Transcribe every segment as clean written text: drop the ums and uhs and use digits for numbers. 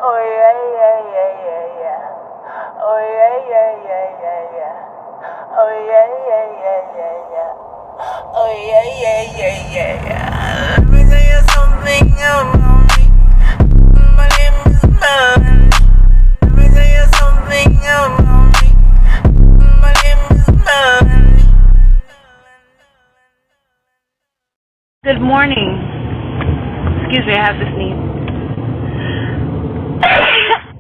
Oh yeah, yeah, yeah, yeah, yeah. Oh yeah, yeah, yeah, yeah, yeah. Oh yeah, yeah, yeah, yeah, yeah. Oh yeah, yeah, yeah, yeah, yeah. Let me tell you something about me. My name is Melanie. Let me tell you something about me. My name is Melanie. Good morning. Excuse me, I have to sneeze.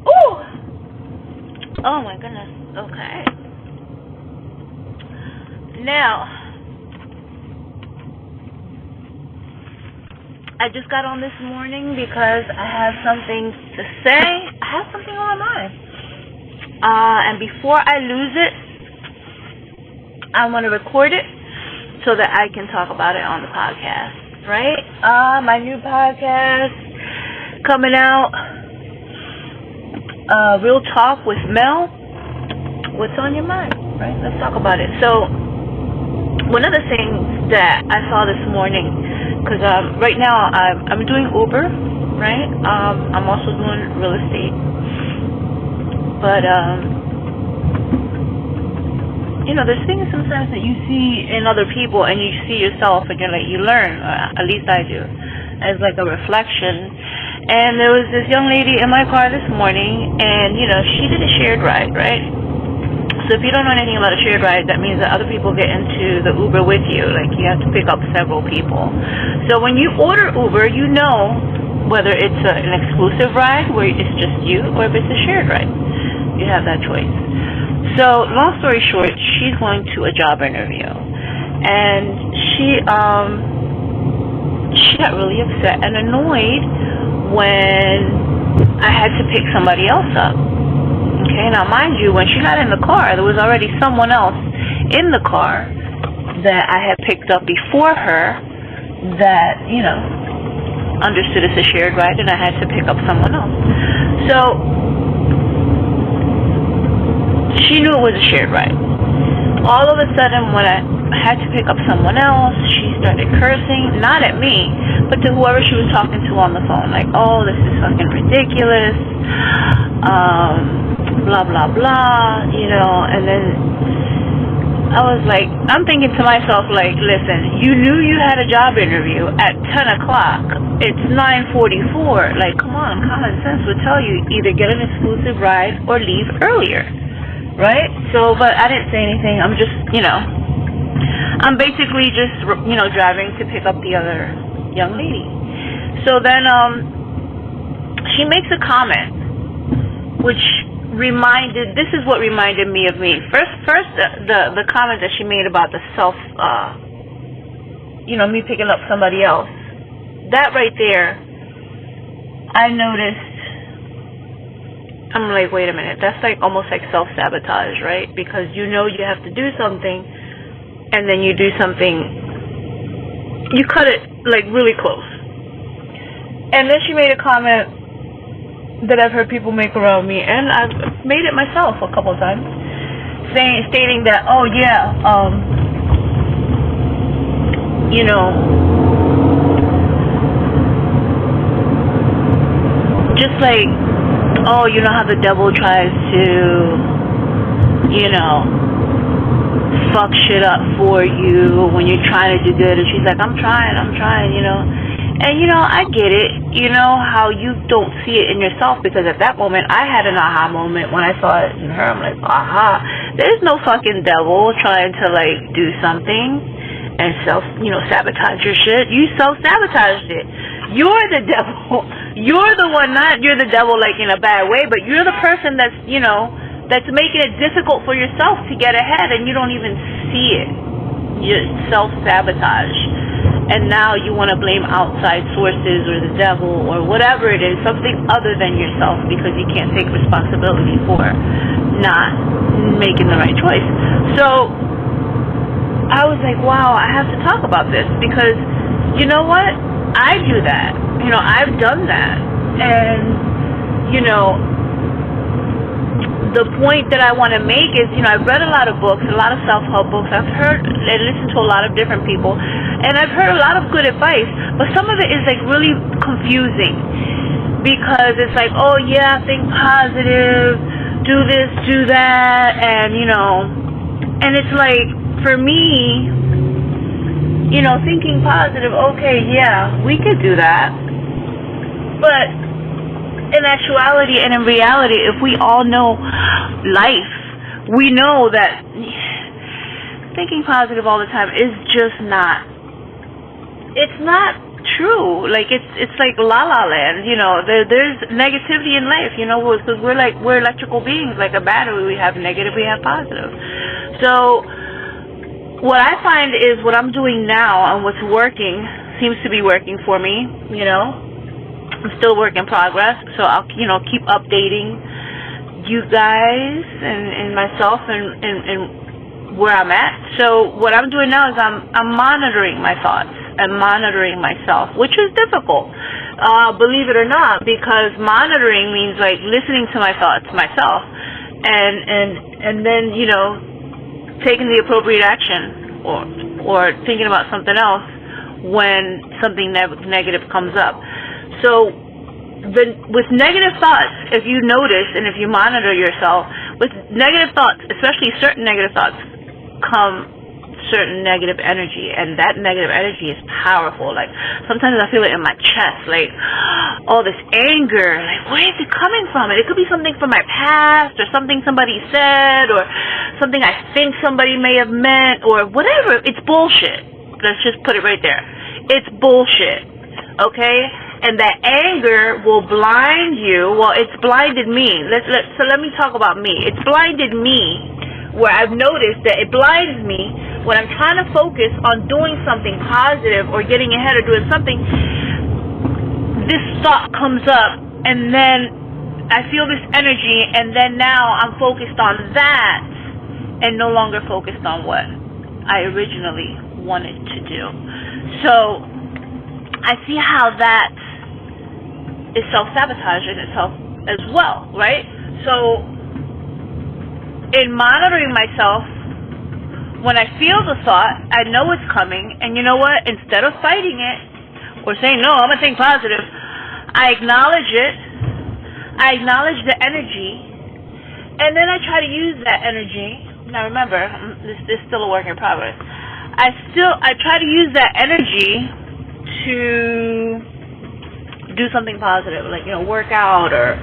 Ooh. Oh my goodness. Okay. Now, I just got on this morning because I have something to say. I have something on my mind. And before I lose it, I want to record it so that I can talk about it on the podcast, right? My new podcast coming out, Real Talk with Mel. What's on your mind, right? Let's talk about it. So, one of the things that I saw this morning, because right now I'm doing Uber, right? I'm also doing real estate, but there's things sometimes that you see in other people and you see yourself and you're like, you learn, or at least I do, as like a reflection. And there was this young lady in my car this morning, and she did a shared ride, right? So if you don't know anything about a shared ride, that means that other people get into the Uber with you. Like, you have to pick up several people. So when you order Uber, you know whether it's an exclusive ride where it's just you, or if it's a shared ride. You have that choice. So long story short, she's going to a job interview, and she got really upset and annoyed when I had to pick somebody else up. Okay, now mind you, when she got in the car, there was already someone else in the car that I had picked up before her that, understood it's a shared ride, and I had to pick up someone else. So she knew it was a shared ride. All of a sudden, when I had to pick up someone else, she started cursing, not at me, but to whoever she was talking to on the phone. Like, oh, this is fucking ridiculous, blah, blah, blah, and then I was like, I'm thinking to myself, like, listen, you knew you had a job interview at 10 o'clock. It's 9:44. Like, come on, common sense would tell you either get an exclusive ride or leave earlier. Right? So, but I didn't say anything. I'm just, I'm basically just, driving to pick up the other young lady. So then, she makes a comment, which this is what reminded me of me. First, the comment that she made about the self, me picking up somebody else. That right there, I noticed. I'm like, wait a minute, that's like almost like self-sabotage, right? Because you have to do something, and then you do something, you cut it like really close. And then she made a comment that I've heard people make around me, and I've made it myself a couple of times, stating that, oh yeah, just like, oh, you know how the devil tries to, fuck shit up for you when you're trying to do good. And she's like, I'm trying, And, I get it, how you don't see it in yourself, because at that moment, I had an aha moment when I saw it in her. I'm like, aha, there's no fucking devil trying to, like, do something and sabotage your shit. You self-sabotaged it. You're the devil. You're the one, not you're the devil like in a bad way, but you're the person that's, that's making it difficult for yourself to get ahead, and you don't even see it. You self-sabotage. And now you want to blame outside sources or the devil or whatever it is, something other than yourself, because you can't take responsibility for not making the right choice. So I was like, wow, I have to talk about this, because you know what? I do that. I've done that. And, the point that I want to make is, I've read a lot of books, a lot of self-help books. I've heard and listened to a lot of different people, and I've heard a lot of good advice, but some of it is like really confusing. because it's like, oh yeah, think positive, do this, do that, and and it's like, for me, thinking positive, okay, yeah, we could do that, but in actuality and in reality, if we all know life, we know that thinking positive all the time is just not, it's not true. Like, it's like la la land, there's negativity in life, because we're electrical beings. Like a battery, we have negative, we have positive. So what I find is what I'm doing now and what's working seems to be working for me. I'm still a work in progress, so I'll keep updating you guys and myself and where I'm at. So what I'm doing now is I'm monitoring my thoughts and monitoring myself, which is difficult, believe it or not, because monitoring means like listening to my thoughts myself and then taking the appropriate action or thinking about something else when something negative comes up. So with negative thoughts, if you notice and if you monitor yourself, with negative thoughts, especially certain negative thoughts, come certain negative energy, and that negative energy is powerful. Like, sometimes I feel it in my chest, like all this anger, like, where is it coming from? And it could be something from my past, or something somebody said, or something I think somebody may have meant, or whatever. It's bullshit. Let's just put it right there. It's bullshit. Okay? And that anger will blind you. Well, it's blinded me. So let me talk about me. It's blinded me, where I've noticed that it blinds me when I'm trying to focus on doing something positive or getting ahead or doing something. This thought comes up, and then I feel this energy, and then now I'm focused on that and no longer focused on what I originally wanted to do. So I see how that is self-sabotage in itself as well, right? So in monitoring myself, when I feel the thought, I know it's coming, and you know what? Instead of fighting it or saying, no, I'm going to think positive, I acknowledge it. I acknowledge the energy, and then I try to use that energy. Now remember, this is still a work in progress. I try to use that energy to do something positive, like, work out or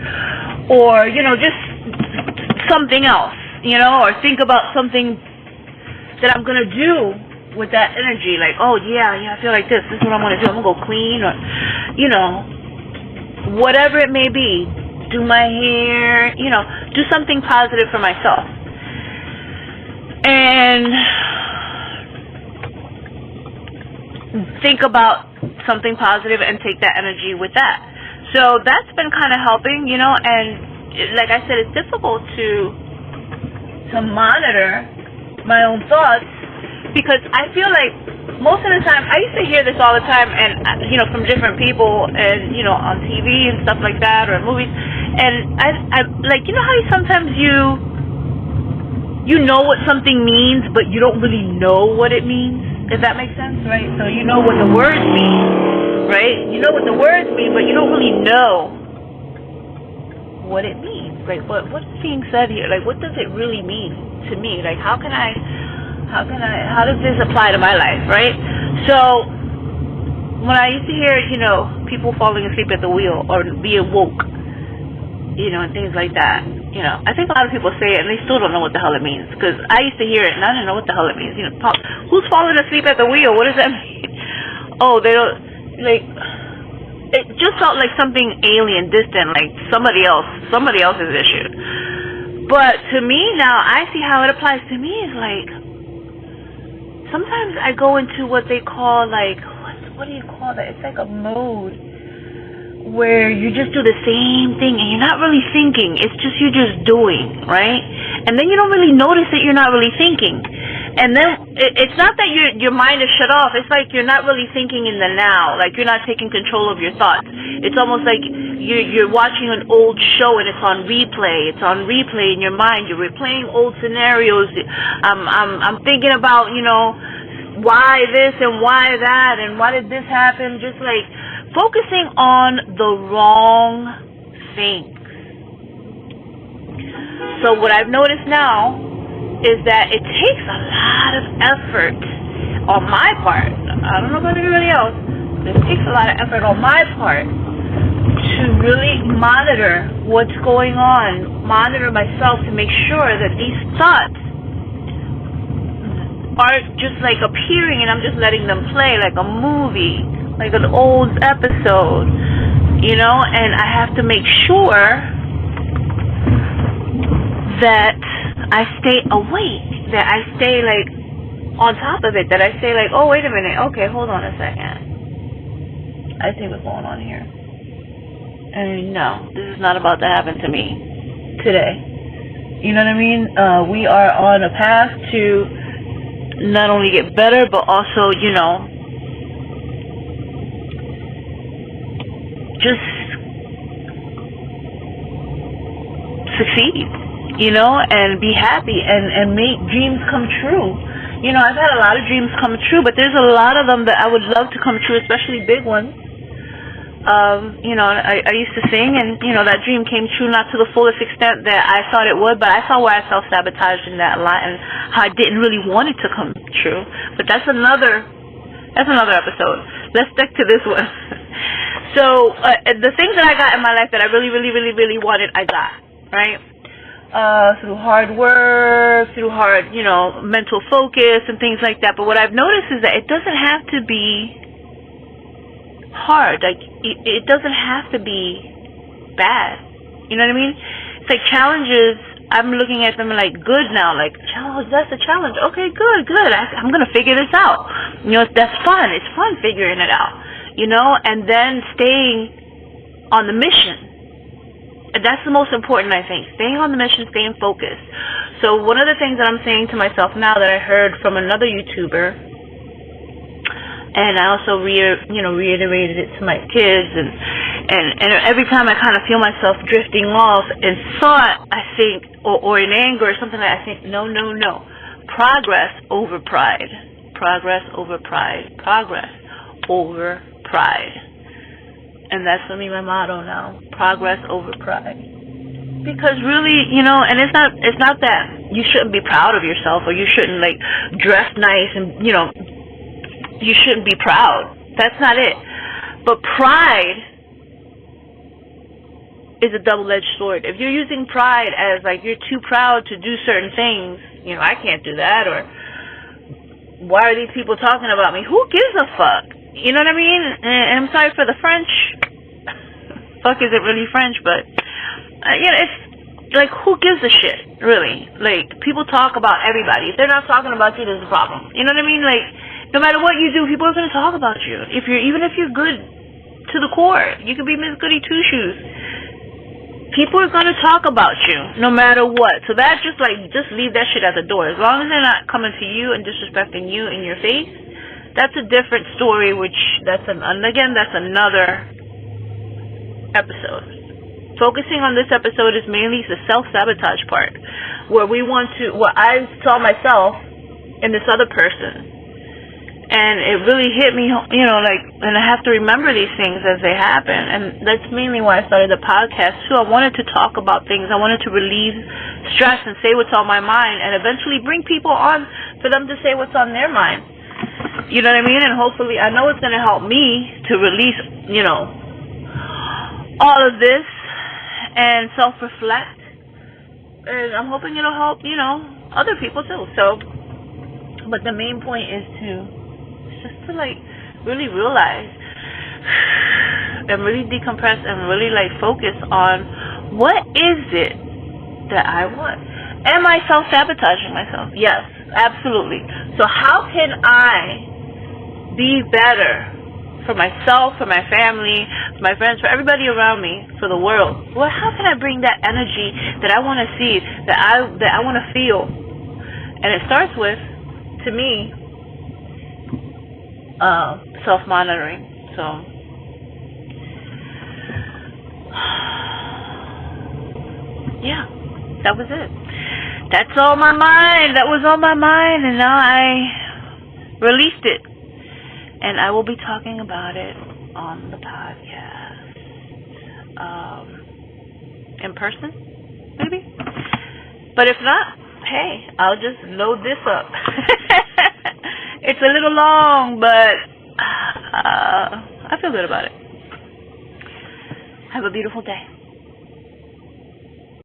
just something else, or think about something that I'm going to do with that energy. Like, oh, yeah, I feel like this is what I'm going to do. I'm going to go clean, or, whatever it may be. Do my hair, do something positive for myself. And think about something positive and take that energy with that. So that's been kind of helping, and like I said, it's difficult to monitor my own thoughts, because I feel like most of the time, I used to hear this all the time, and from different people, and on TV and stuff like that, or movies, and I like, how sometimes you know what something means, but you don't really know what it means, if that makes sense, right? So you know what the words mean, right? You know what the words mean, but you don't really know what it means. Like, what's being said here? Like, what does it really mean to me? Like, how does this apply to my life, right? So when I used to hear, people falling asleep at the wheel or being woke, and things like that, I think a lot of people say it and they still don't know what the hell it means, because I used to hear it and I didn't know what the hell it means. Who's falling asleep at the wheel? What does that mean? Oh, they don't, like, it just felt like something alien, distant, like somebody else's issue. But to me now, I see how it applies to me. Is like, sometimes I go into what they call, like, what do you call that? It's like a mode where you just do the same thing and you're not really thinking. It's just you're just doing, right? And then you don't really notice that you're not really thinking. And then it's not that your mind is shut off. It's like you're not really thinking in the now. Like, you're not taking control of your thoughts. It's almost like you're watching an old show and it's on replay. It's on replay in your mind. You're replaying old scenarios. I'm thinking about, why this and why that and why did this happen? Just like focusing on the wrong things. So what I've noticed now is that it takes a lot of effort on my part. I don't know about anybody else, but it takes a lot of effort on my part to really monitor what's going on, monitor myself to make sure that these thoughts aren't just like appearing and I'm just letting them play like a movie, like an old episode, and I have to make sure that I stay awake, that I stay like on top of it, that I say like, oh, wait a minute, okay, hold on a second, I see what's going on here, and no, this is not about to happen to me today. You know what I mean? We are on a path to not only get better, but also, just succeed, and be happy and make dreams come true. I've had a lot of dreams come true, but there's a lot of them that I would love to come true, especially big ones. I used to sing, and, that dream came true, not to the fullest extent that I thought it would, but I saw where I self-sabotaged in that a lot and how I didn't really want it to come true. But that's another episode. Let's stick to this one. So, the things that I got in my life that I really, really, really, really wanted, I got, right? Through hard work, through hard, mental focus and things like that. But what I've noticed is that it doesn't have to be hard. Like, it doesn't have to be bad. You know what I mean? It's like challenges, I'm looking at them like good now. Like, challenge, that's a challenge. Okay, good. I'm going to figure this out. That's fun. It's fun figuring it out. And then staying on the mission. And that's the most important, I think. Staying on the mission, staying focused. So one of the things that I'm saying to myself now that I heard from another YouTuber, and I also reiterated it to my kids, and every time I kind of feel myself drifting off in thought, I think, or in anger or something like that, I think, no. Progress over pride. Progress over pride. Progress over pride. And that's for me my motto now. Progress over pride. Because really, and it's not that you shouldn't be proud of yourself, or you shouldn't like dress nice and you shouldn't be proud. That's not it. But pride is a double-edged sword. If you're using pride as like you're too proud to do certain things, I can't do that, or why are these people talking about me? Who gives a fuck? You know what I mean? And I'm sorry for the French. Fuck isn't really French, but it's like, who gives a shit, really? Like, people talk about everybody. If they're not talking about you, there's a problem. You know what I mean? Like, no matter what you do, people are going to talk about you. Even if you're good to the core, you could be Miss Goody Two Shoes. People are going to talk about you no matter what. So that just leave that shit at the door. As long as they're not coming to you and disrespecting you in your face, that's a different story, that's another episode. Focusing on this episode is mainly the self-sabotage part, where I saw myself in this other person. And it really hit me, and I have to remember these things as they happen. And that's mainly why I started the podcast, too. I wanted to talk about things. I wanted to relieve stress and say what's on my mind, and eventually bring people on for them to say what's on their mind. You know what I mean? And hopefully, I know it's going to help me to release, all of this and self-reflect. And I'm hoping it'll help, other people too. So, but the main point is just to really realize and really decompress and really focus on what is it that I want. Am I self-sabotaging myself? Yes, absolutely. So how can I be better for myself, for my family, for my friends, for everybody around me, for the world? Well, how can I bring that energy that I want to see, that I want to feel? And it starts with, to me, self-monitoring. So, yeah, that was it. That's all my mind. That was on my mind, and now I released it. And I will be talking about it on the podcast. In person, maybe? But if not, hey, I'll just load this up. It's a little long, but I feel good about it. Have a beautiful day.